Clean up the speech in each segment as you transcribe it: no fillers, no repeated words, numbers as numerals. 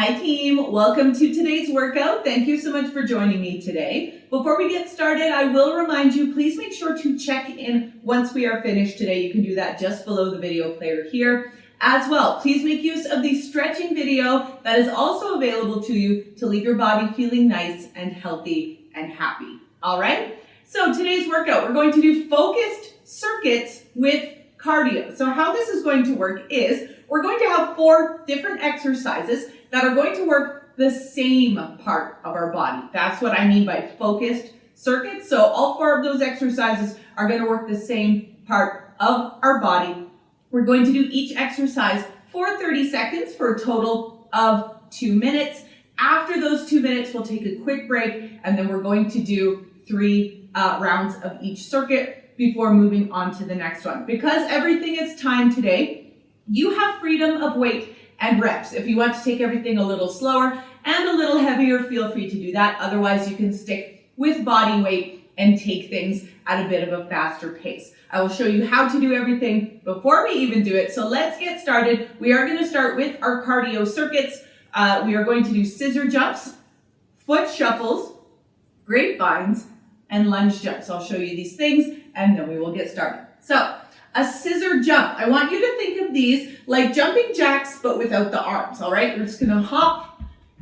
Hi team, welcome to today's workout. Thank you so much for joining me today. Before we get started, I will remind you, please make sure to check in once we are finished today. You can do that just below the video player here. As well, please make use of the stretching video that is also available to you to leave your body feeling nice and healthy and happy. All right, so today's workout, we're going to do focused circuits with cardio. So how this is going to work is we're going to have 4 different exercises that are going to work the same part of our body. That's what I mean by focused circuits. So all 4 of those exercises are going to work the same part of our body. We're going to do each exercise for 30 seconds for a total of 2 minutes. After those 2 minutes, we'll take a quick break, and then we're going to do 3 rounds of each circuit before moving on to the next one. Because everything is timed today, you have freedom of weight and reps. If you want to take everything a little slower and a little heavier, feel free to do that. Otherwise, you can stick with body weight and take things at a bit of a faster pace. I will show you how to do everything before we even do it. So let's get started. We are going to start with our cardio circuits. We are going to do scissor jumps, foot shuffles, grapevines, and lunge jumps. I'll show you these things and then we will get started. So a scissor jump. I want you to think of these like jumping jacks, but without the arms, all right? You're just gonna hop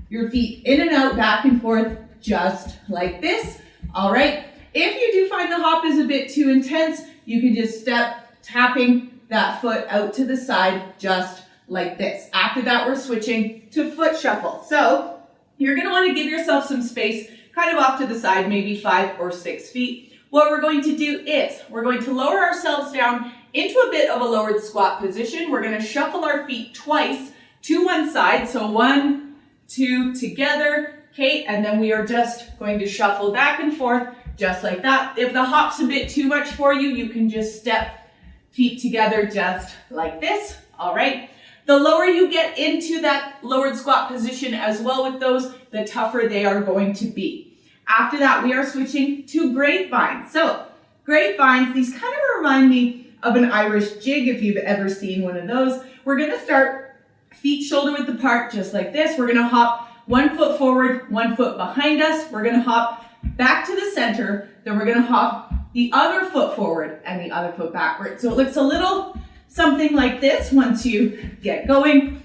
your feet in and out, back and forth, just like this, all right? If you do find the hop is a bit too intense, you can just step, tapping that foot out to the side, just like this. After that, we're switching to foot shuffle. So you're gonna wanna give yourself some space, kind of off to the side, maybe 5 or 6 feet. What we're going to do is we're going to lower ourselves down into a bit of a lowered squat position. We're going to shuffle our feet twice to one side. So 1, 2 together. Okay, and then we are just going to shuffle back and forth just like that. If the hop's a bit too much for you, you can just step feet together just like this. All right. The lower you get into that lowered squat position as well with those, the tougher they are going to be. After that, we are switching to grapevines. So grapevines, these kind of remind me of an Irish jig if you've ever seen one of those. We're gonna start feet shoulder width apart just like this. We're gonna hop 1 foot forward, 1 foot behind us. We're gonna hop back to the center. Then we're gonna hop the other foot forward and the other foot backward. So it looks a little something like this once you get going.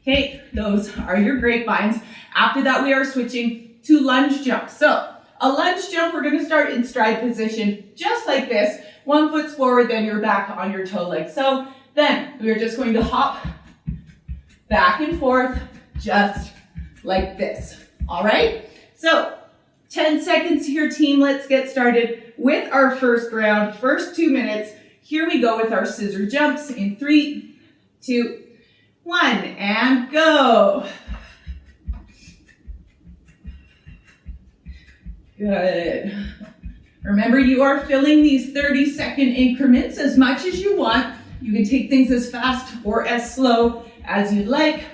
Okay, those are your grapevines. After that, we are switching to lunge jumps. So a lunge jump, we're going to start in stride position just like this. 1 foot's forward, then you're back on your toe like so. Then we're just going to hop back and forth just like this. All right, so 10 seconds here, team. Let's get started with our first round, first 2 minutes. Here we go with our scissor jumps in 3, 2, 1, and go. Good. Remember, you are filling these 30-second increments as much as you want. You can take things as fast or as slow as you like.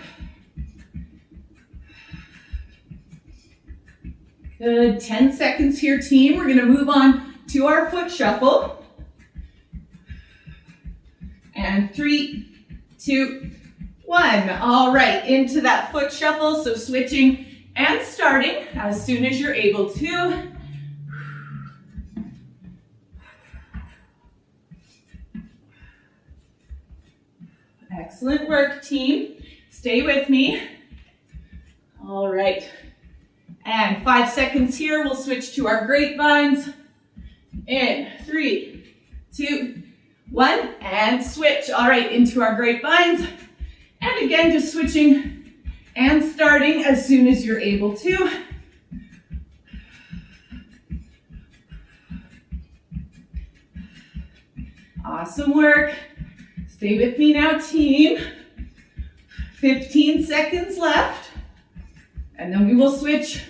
Good. 10 seconds here, team. We're going to move on to our foot shuffle. And 3, 2, 1. All right, into that foot shuffle. So switching and starting as soon as you're able to. Excellent work, team. Stay with me. All right. And 5 seconds here. We'll switch to our grapevines. In 3, 2, 1, and switch. All right, into our grapevines. And again, just switching and starting as soon as you're able to. Awesome work. Stay with me now, team. 15 seconds left. And then we will switch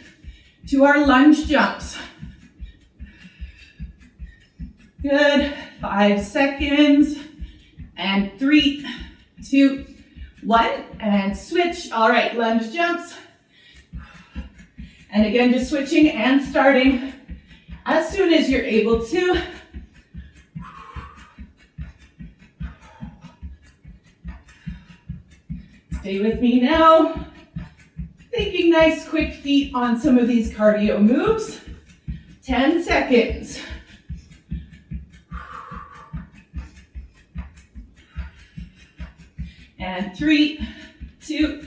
to our lunge jumps. Good. 5 seconds. And 3, 2, 1, and switch. All right, lunge jumps. And again, just switching and starting as soon as you're able to. Stay with me now. Thinking nice quick feet on some of these cardio moves. 10 seconds. And 3, 2,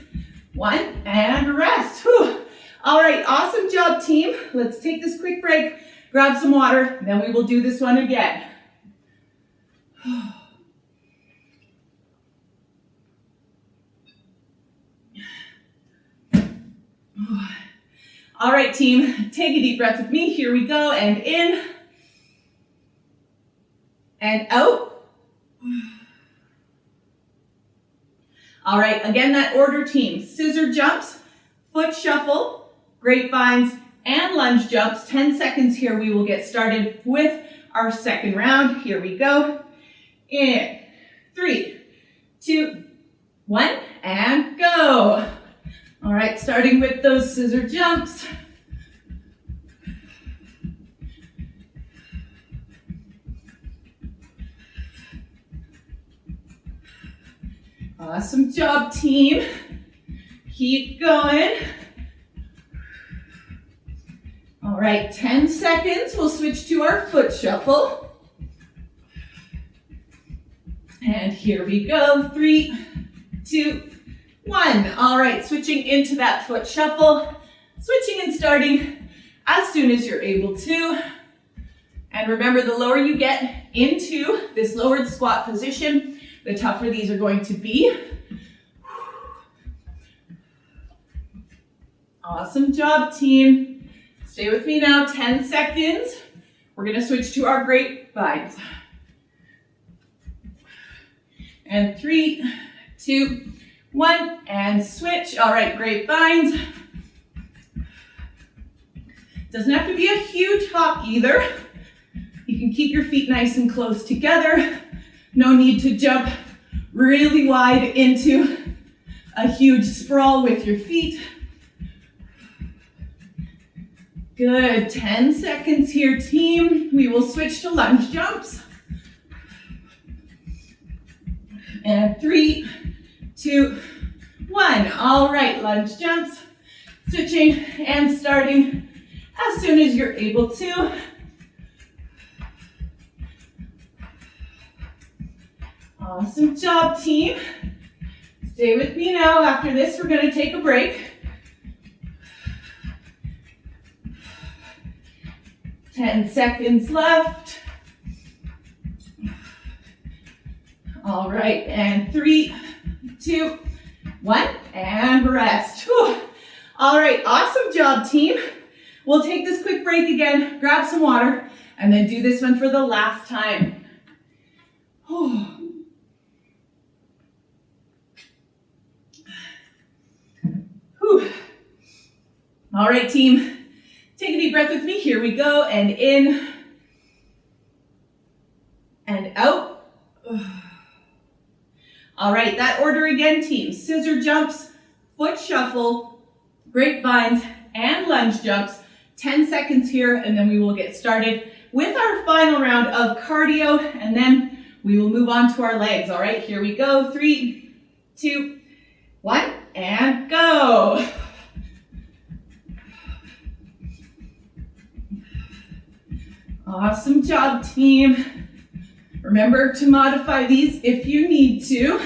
1, and rest. Whew. All right, awesome job, team. Let's take this quick break, grab some water, then we will do this one again. All right, team, take a deep breath with me. Here we go, and in, and out. All right, again, that order, team. Scissor jumps, foot shuffle, grapevines, and lunge jumps. 10 seconds here. We will get started with our second round. Here we go. In 3, 2, 1, and go. All right, starting with those scissor jumps. Awesome job, team. Keep going. All right, 10 seconds. We'll switch to our foot shuffle. And here we go. 3, 2, 1. All right, switching into that foot shuffle. Switching and starting as soon as you're able to. And remember, the lower you get into this lowered squat position, the tougher these are going to be. Awesome job, team. Stay with me now, 10 seconds. We're gonna switch to our grapevines. And 3, 2, 1, and switch. All right, grapevines. Doesn't have to be a huge hop either. You can keep your feet nice and close together. No need to jump really wide into a huge sprawl with your feet. Good, 10 seconds here, team. We will switch to lunge jumps. And 3, 2, 1. All right, lunge jumps. Switching and starting as soon as you're able to. Awesome job, team. Stay with me now. After this, we're going to take a break. 10 seconds left. All right, and 3, 2, 1, and rest. Whew. All right, awesome job, team. We'll take this quick break again, grab some water, and then do this one for the last time. Whew. Whew. All right, team, take a deep breath with me. Here we go, and in, and out. All right, that order again, team. Scissor jumps, foot shuffle, grapevines, and lunge jumps. 10 seconds here, and then we will get started with our final round of cardio, and then we will move on to our legs. All right, here we go. 3, 2, 1, and go. Awesome job, team. Remember to modify these if you need to.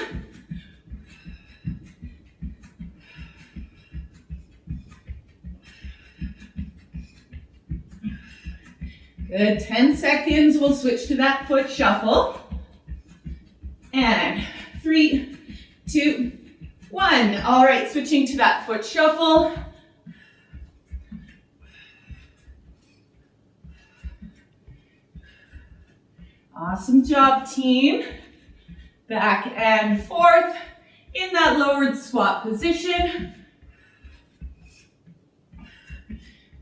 Good, 10 seconds. We'll switch to that foot shuffle. And 3, 2, 1. All right, switching to that foot shuffle. Awesome job, team. Back and forth in that lowered squat position.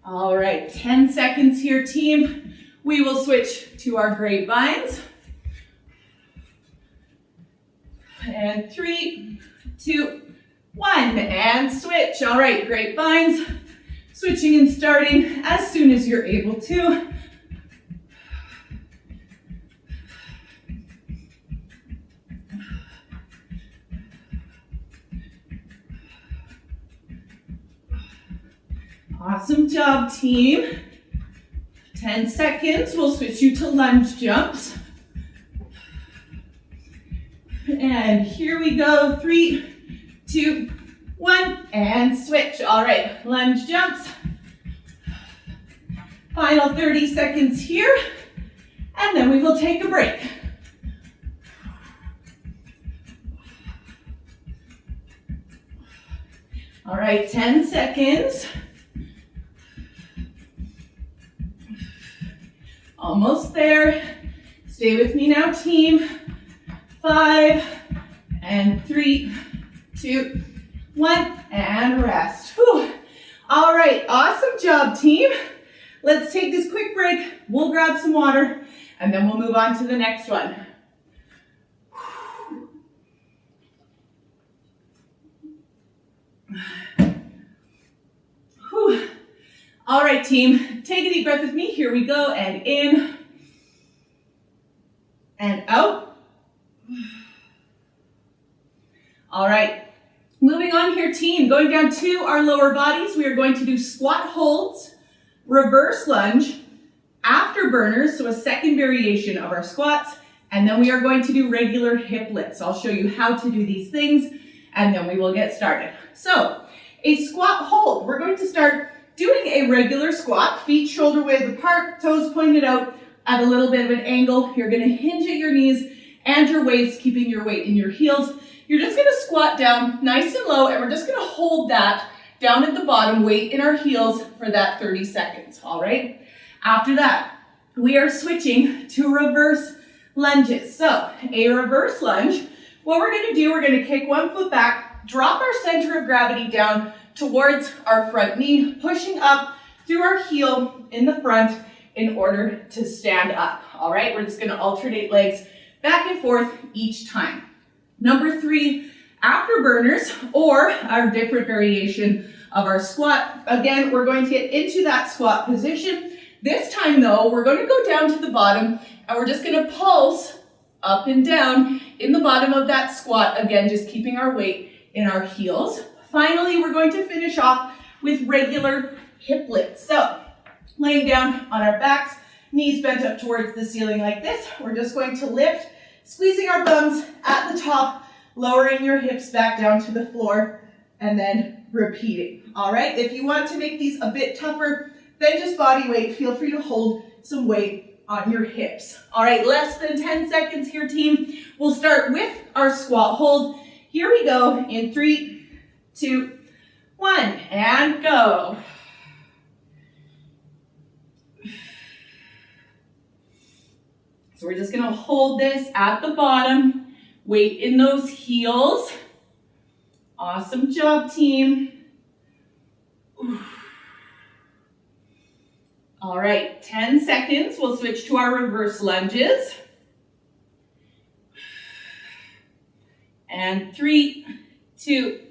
All right, 10 seconds here, team. We will switch to our grapevines. And 3, 2, 1, and switch. All right, grapevines. Switching and starting as soon as you're able to. Awesome job, team. 10 seconds, we'll switch you to lunge jumps. And here we go, 3, 2, 1, and switch. All right, lunge jumps. Final 30 seconds here, and then we will take a break. All right, 10 seconds. Almost there. Stay with me now, team. 5, and 3, 2, 1, and rest. Whew. All right, awesome job, team. Let's take this quick break. We'll grab some water, and then we'll move on to the next one. Whew. All right, team, take a deep breath with me. Here we go, and in, and out. All right, moving on here, team. Going down to our lower bodies, we are going to do squat holds, reverse lunge, afterburners, so a second variation of our squats, and then we are going to do regular hip lifts. I'll show you how to do these things, and then we will get started. So, a squat hold. We're going to start doing a regular squat, feet shoulder width apart, toes pointed out at a little bit of an angle. You're going to hinge at your knees and your waist, keeping your weight in your heels. You're just going to squat down nice and low, and we're just going to hold that down at the bottom, weight in our heels for that 30 seconds, all right? After that, we are switching to reverse lunges. So, a reverse lunge, what we're going to do, we're going to kick one foot back, drop our center of gravity down towards our front knee, pushing up through our heel in the front in order to stand up, all right? We're just going to alternate legs back and forth each time. Number 3, afterburners, or our different variation of our squat. Again, we're going to get into that squat position. This time though, we're going to go down to the bottom and we're just going to pulse up and down in the bottom of that squat. Again, just keeping our weight in our heels. Finally, we're going to finish off with regular hip lifts. So, laying down on our backs, knees bent up towards the ceiling like this. We're just going to lift, squeezing our bums at the top, lowering your hips back down to the floor, and then repeating. All right, if you want to make these a bit tougher than just body weight, feel free to hold some weight on your hips. All right, less than 10 seconds here, team. We'll start with our squat hold. Here we go in 3, 2, 1, and go. So we're just gonna hold this at the bottom, weight in those heels. Awesome job, team. All right, 10 seconds. We'll switch to our reverse lunges. And 3, 2,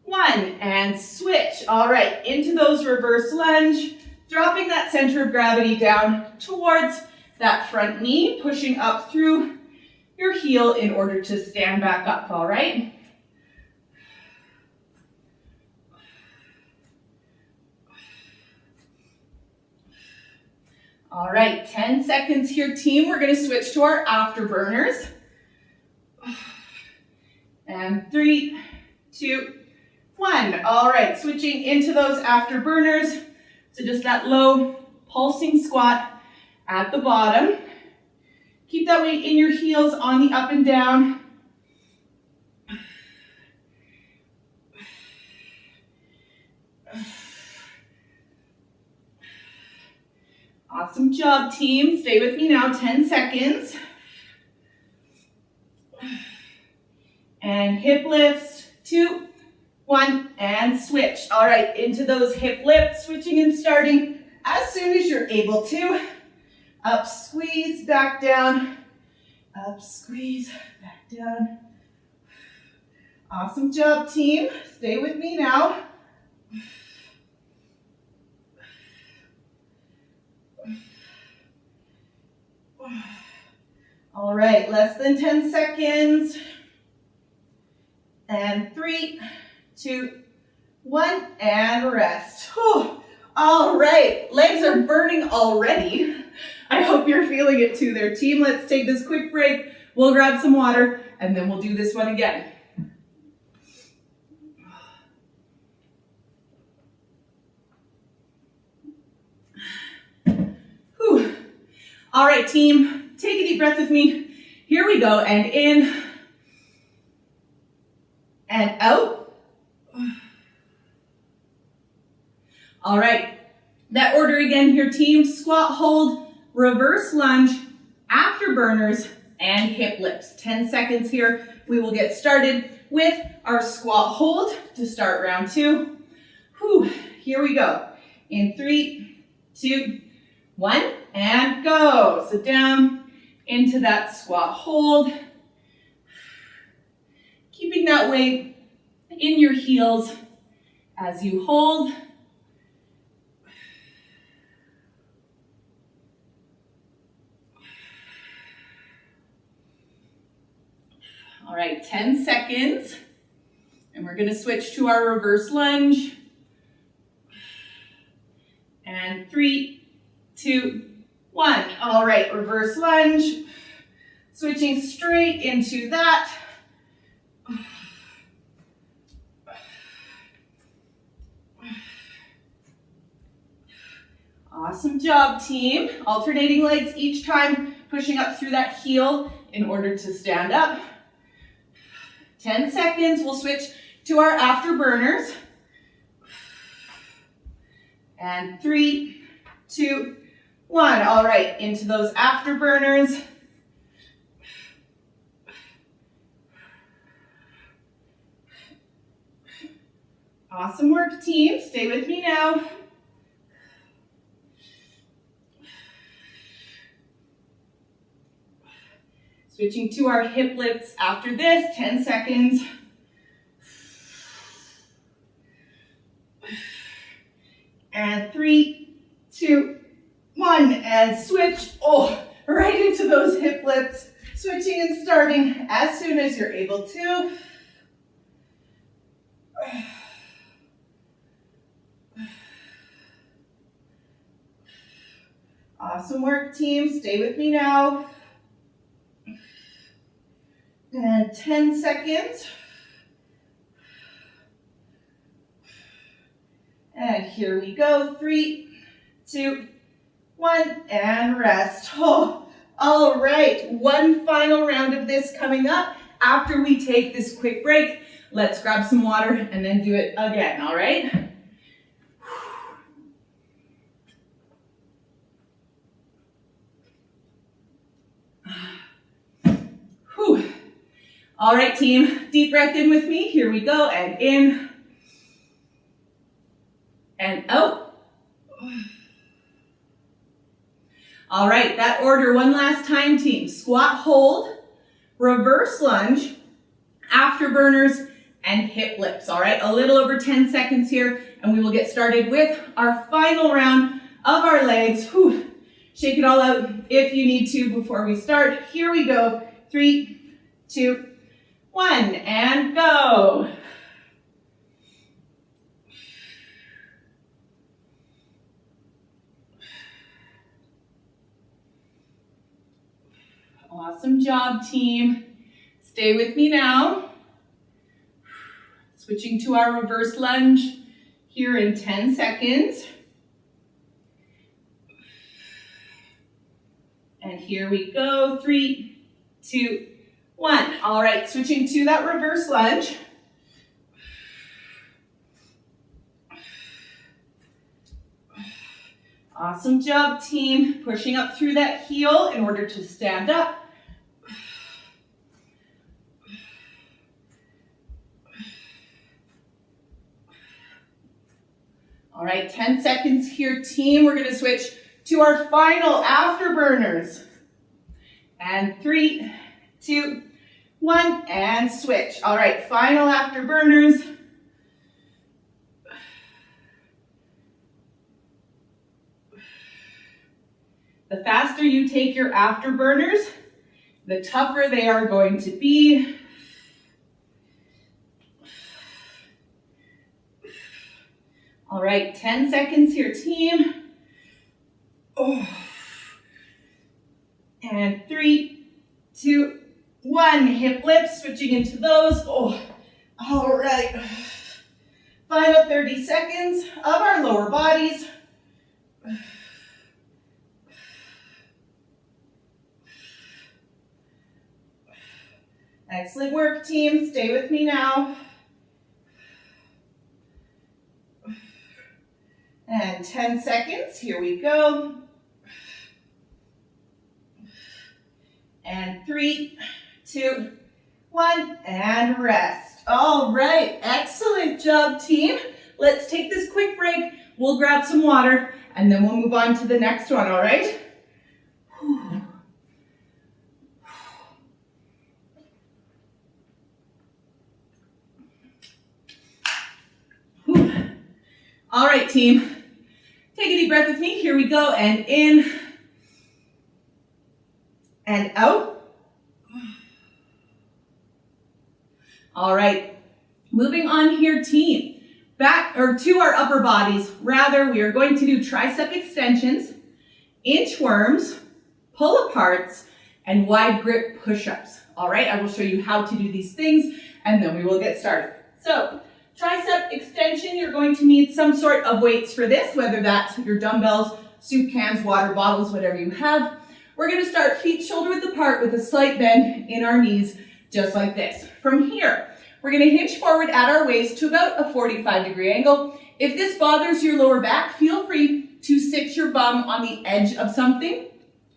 1, and switch. All right, into those reverse lunge, dropping that center of gravity down towards that front knee, pushing up through your heel in order to stand back up, all right? All right, 10 seconds here, team. We're gonna switch to our afterburners. And 3, 2, 1. All right, switching into those afterburners. So just that low pulsing squat at the bottom. Keep that weight in your heels on the up and down. Awesome job, team. Stay with me now, 10 seconds. And hip lifts, 2, 1, and switch. All right, into those hip lifts, switching and starting as soon as you're able to. Up, squeeze, back down. Up, squeeze, back down. Awesome job, team. Stay with me now. All right, less than 10 seconds. And 3, 2, 1, and rest. Whew. All right, legs are burning already. I hope you're feeling it too there, team. Let's take this quick break. We'll grab some water and then we'll do this one again. Whew. All right, team, take a deep breath with me. Here we go, and in and out. All right, that order again here, team. Squat, hold, reverse lunge, afterburners, and hip lifts. 10 seconds here. We will get started with our squat hold to start round 2. Whew. Here we go. In 3, 2, 1, and go. So down into that squat hold. Keeping that weight in your heels as you hold. All right, 10 seconds. And we're gonna switch to our reverse lunge. And 3, 2, 1. All right, reverse lunge. Switching straight into that. Awesome job, team. Alternating legs each time, pushing up through that heel in order to stand up. 10 seconds, we'll switch to our afterburners. And 3, 2, 1. All right, into those afterburners. Awesome work, team. Stay with me now. Switching to our hip lifts after this, 10 seconds. And 3, 2, 1, and switch. Oh, right into those hip lifts. Switching and starting as soon as you're able to. Awesome work, team. Stay with me now. And 10 seconds. And here we go. 3, 2, 1, and rest. Oh, all right. One final round of this coming up. After we take this quick break, let's grab some water and then do it again, all right? Whew. All right, team, deep breath in with me. Here we go, and in, and out. All right, that order one last time, team. Squat, hold, reverse lunge, afterburners, and hip lifts. All right, a little over 10 seconds here, and we will get started with our final round of our legs. Whew. Shake it all out if you need to before we start. Here we go. 3, 2, 1, and go. Awesome job, team. Stay with me now. Switching to our reverse lunge here in 10 seconds. And here we go. 3, 2, 1. All right, switching to that reverse lunge. Awesome job, team. Pushing up through that heel in order to stand up. All right, 10 seconds here, team. We're gonna switch to our final afterburners. And 3, 2, 1, and switch. All right, final afterburners. The faster you take your afterburners, the tougher they are going to be. All right, 10 seconds here, team. Oh. And 3, 2, 1. Hip lifts, switching into those. Oh. All right. Final 30 seconds of our lower bodies. Excellent work, team. Stay with me now. And 10 seconds. Here we go. And 3, 2, 1, and rest. All right. Excellent job, team. Let's take this quick break. We'll grab some water, and then we'll move on to the next one, all right? All right, team. Take a deep breath with me. Here we go. And in and out. All right. Moving on here, team. Back or to our upper bodies. Rather, we are going to do tricep extensions, inchworms, pull aparts, and wide grip push-ups. All right. I will show you how to do these things, and then we will get started. So, tricep extension, you're going to need some sort of weights for this, whether that's your dumbbells, soup cans, water bottles, whatever you have. We're going to start feet shoulder width apart with a slight bend in our knees, just like this. From here, we're going to hinge forward at our waist to about a 45-degree angle. If this bothers your lower back, feel free to sit your bum on the edge of something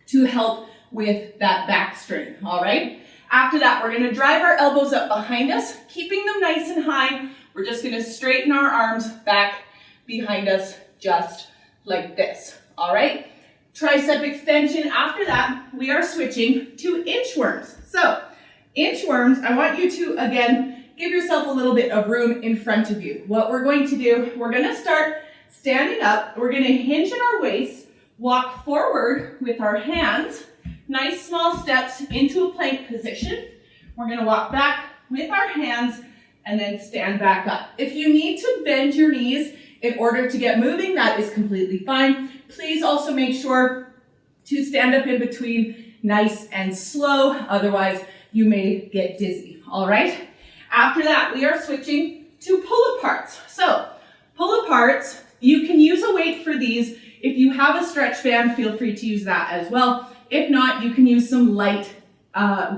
to help with that back strain, all right? After that, we're going to drive our elbows up behind us, keeping them nice and high. We're just going to straighten our arms back behind us just like this, all right? Tricep extension. After that, we are switching to inchworms. So, inchworms, I want you to, again, give yourself a little bit of room in front of you. What we're going to do, we're going to start standing up. We're going to hinge at our waist, walk forward with our hands, nice small steps into a plank position. We're going to walk back with our hands and then stand back up. If you need to bend your knees in order to get moving, that is completely fine. Please also make sure to stand up in between nice and slow, otherwise you may get dizzy, all right? After that, we are switching to pull aparts. So, pull aparts, you can use a weight for these. If you have a stretch band, feel free to use that as well. If not, you can use some light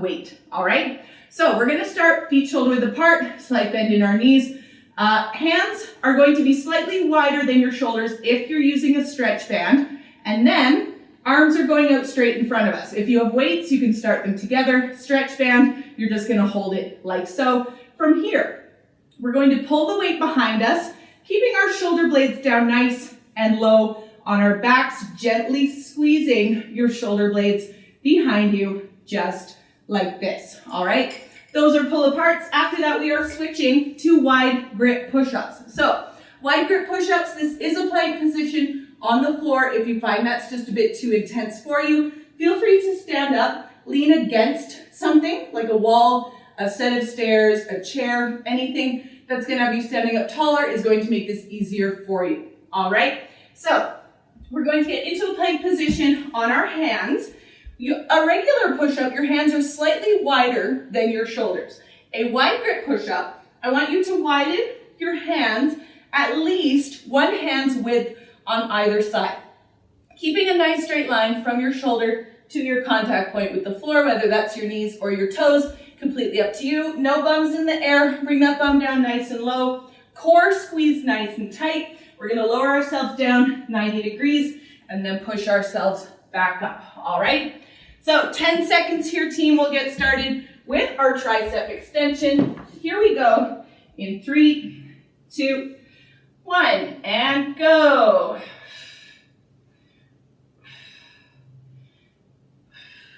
weight, all right? So we're going to start feet shoulder width apart, slight bend in our knees. Hands are going to be slightly wider than your shoulders if you're using a stretch band. And then arms are going out straight in front of us. If you have weights, you can start them together. Stretch band, you're just going to hold it like so. From here, we're going to pull the weight behind us, keeping our shoulder blades down nice and low on our backs, gently squeezing your shoulder blades behind you just like this, all right? Those are pull aparts. After that, we are switching to wide grip push-ups. So, wide grip push-ups, this is a plank position on the floor. If you find that's just a bit too intense for you, feel free to stand up, lean against something like a wall, a set of stairs, a chair, anything that's going to have you standing up taller is going to make this easier for you, all right? So, we're going to get into a plank position on our hands. A regular push-up, your hands are slightly wider than your shoulders. A wide grip push-up, I want you to widen your hands at least one hand's width on either side. Keeping a nice straight line from your shoulder to your contact point with the floor, whether that's your knees or your toes, completely up to you. No bums in the air, bring that bum down nice and low. Core squeezed nice and tight. We're going to lower ourselves down 90 degrees and then push ourselves back up, all right? So 10 seconds here, team. We'll get started with our tricep extension. Here we go in 3, 2, 1, and go.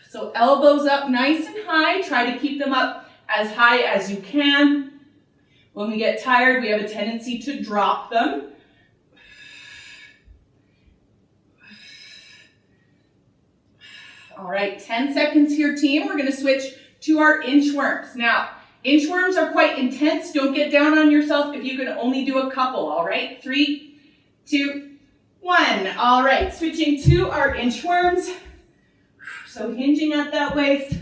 So elbows up nice and high. Try to keep them up as high as you can. When we get tired, we have a tendency to drop them. All right, 10 seconds here, team. We're going to switch to our inchworms. Now, inchworms are quite intense. Don't get down on yourself if you can only do a couple, all right? 3, 2, 1. All right, switching to our inchworms. So hinging at that waist,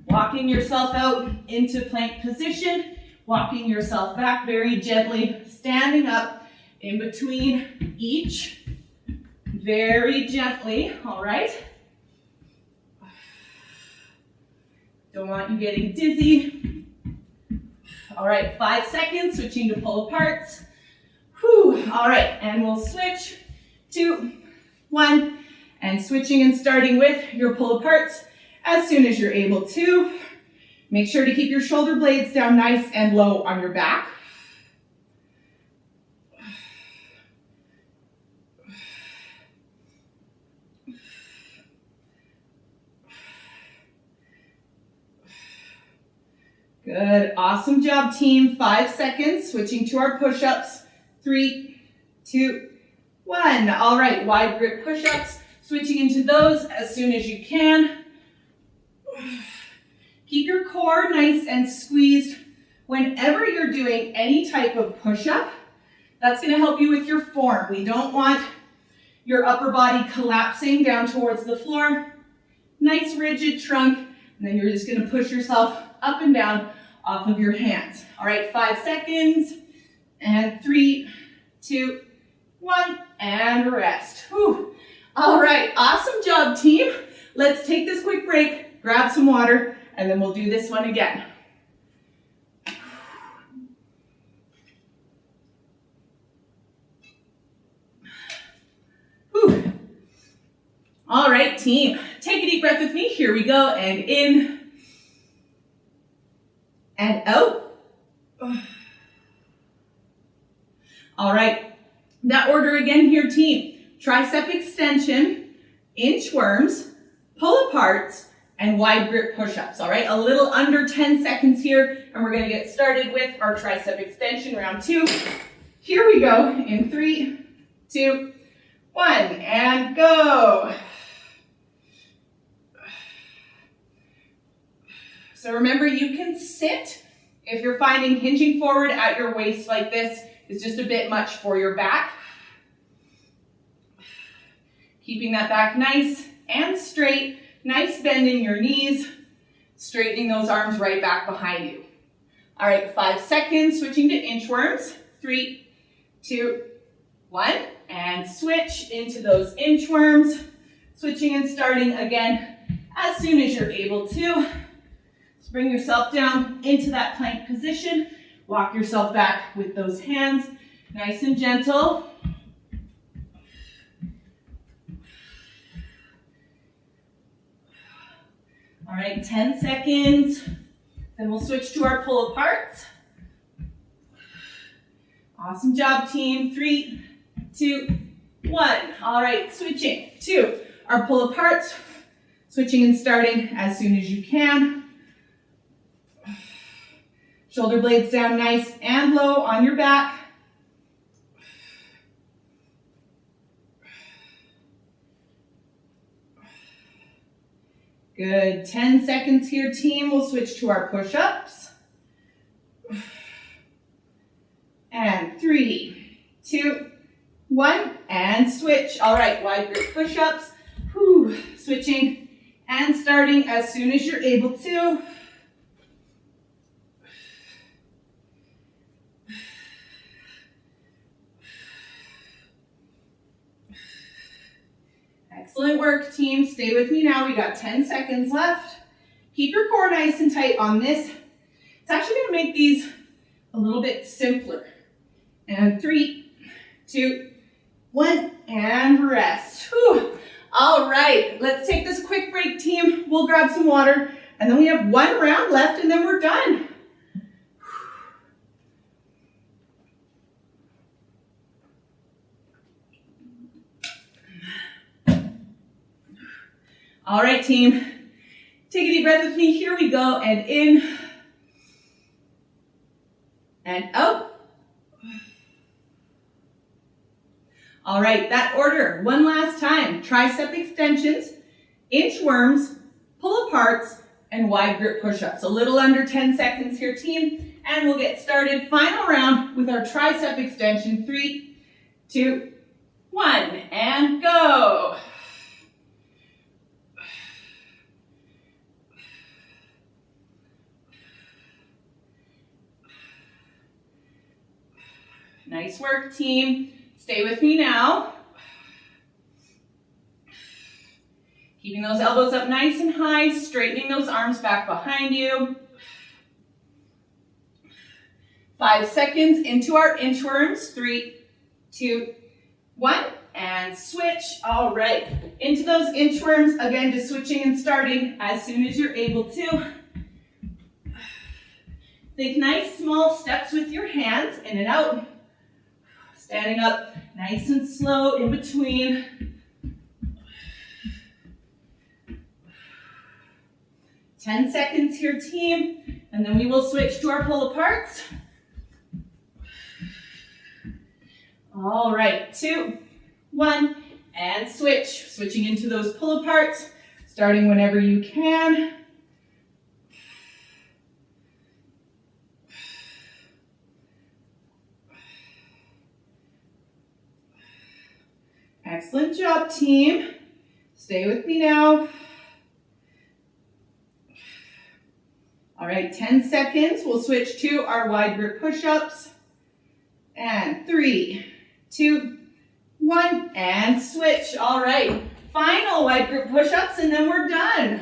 walking yourself out into plank position, walking yourself back very gently, standing up in between each, very gently, all right? Don't want you getting dizzy. All right, 5 seconds, switching to pull aparts. Whew. All right, and we'll switch, 2, 1, and switching and starting with your pull aparts as soon as you're able to. Make sure to keep your shoulder blades down nice and low on your back. Good, awesome job, team. 5 seconds, switching to our push-ups. 3, 2, 1. All right, wide grip push-ups, switching into those as soon as you can. Keep your core nice and squeezed. Whenever you're doing any type of push-up, that's gonna help you with your form. We don't want your upper body collapsing down towards the floor. Nice rigid trunk, and then you're just gonna push yourself up and down off of your hands. All right, 5 seconds, and 3, 2, 1, and rest. Whew. All right, awesome job, team. Let's take this quick break, grab some water, and then we'll do this one again. Whew. All right, team, take a deep breath with me. Here we go, and in, and out. All right, that order again here, team. Tricep extension, inchworms, pull aparts, and wide grip push-ups. All right, a little under 10 seconds here, and we're gonna get started with our tricep extension, round 2. Here we go, in 3, 2, 1, and go. So remember, you can sit if you're finding hinging forward at your waist like this is just a bit much for your back. Keeping that back nice and straight, nice bend in your knees, straightening those arms right back behind you. All right, 5 seconds, switching to inchworms. 3, 2, 1, and switch into those inchworms. Switching and starting again as soon as you're able to. So bring yourself down into that plank position. Walk yourself back with those hands, nice and gentle. All right, 10 seconds. Then we'll switch to our pull aparts. Awesome job, team. 3, 2, 1. All right, switching to our pull aparts. Switching and starting as soon as you can. Shoulder blades down nice and low on your back. Good, 10 seconds here, team. We'll switch to our push-ups. And 3, 2, 1, and switch. All right, wide grip push-ups. Switching and starting as soon as you're able to. Excellent work, team. Stay with me now. We got 10 seconds left. Keep your core nice and tight on this. It's actually going to make these a little bit simpler. And 3, 2, 1, and rest. Whew. All right, let's take this quick break, team. We'll grab some water, and then we have 1 round left, and then we're done. All right, team, take a deep breath with me. Here we go, and in, and out. All right, that order, one last time. Tricep extensions, inchworms, pull aparts, and wide grip push-ups. A little under 10 seconds here, team, and we'll get started. Final round with our tricep extension. 3, 2, 1, and go. Nice work, team. Stay with me now. Keeping those elbows up nice and high, straightening those arms back behind you. 5 seconds into our inchworms. 3, 2, 1, and switch. All right, into those inchworms. Again, just switching and starting as soon as you're able to. Think nice small steps with your hands, in and out. Standing up nice and slow in between. 10 seconds here, team, and then we will switch to our pull aparts. All right, 2, 1, and switch. Switching into those pull aparts, starting whenever you can. Excellent job, team. Stay with me now. All right, 10 seconds. We'll switch to our wide grip push-ups. And 3, 2, 1, and switch. All right, final wide grip push-ups, and then we're done.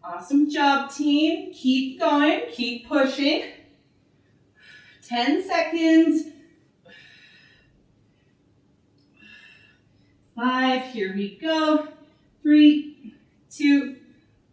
Awesome job, team. Keep going, keep pushing. 10 seconds. 5, here we go. 3, 2,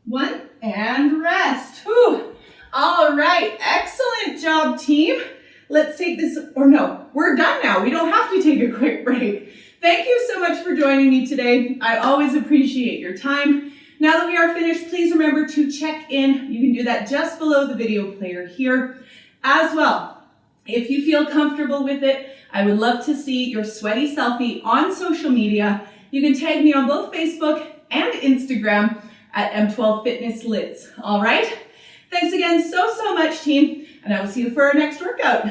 1, and rest. Whew. All right, excellent job, team. Let's take this, or no, we're done now. We don't have to take a quick break. Thank you so much for joining me today. I always appreciate your time. Now that we are finished, please remember to check in. You can do that just below the video player here. As well, if you feel comfortable with it, I would love to see your sweaty selfie on social media. You can tag me on both Facebook and Instagram at M12 Fitness Lids. All right? Thanks again so much, team, and I will see you for our next workout.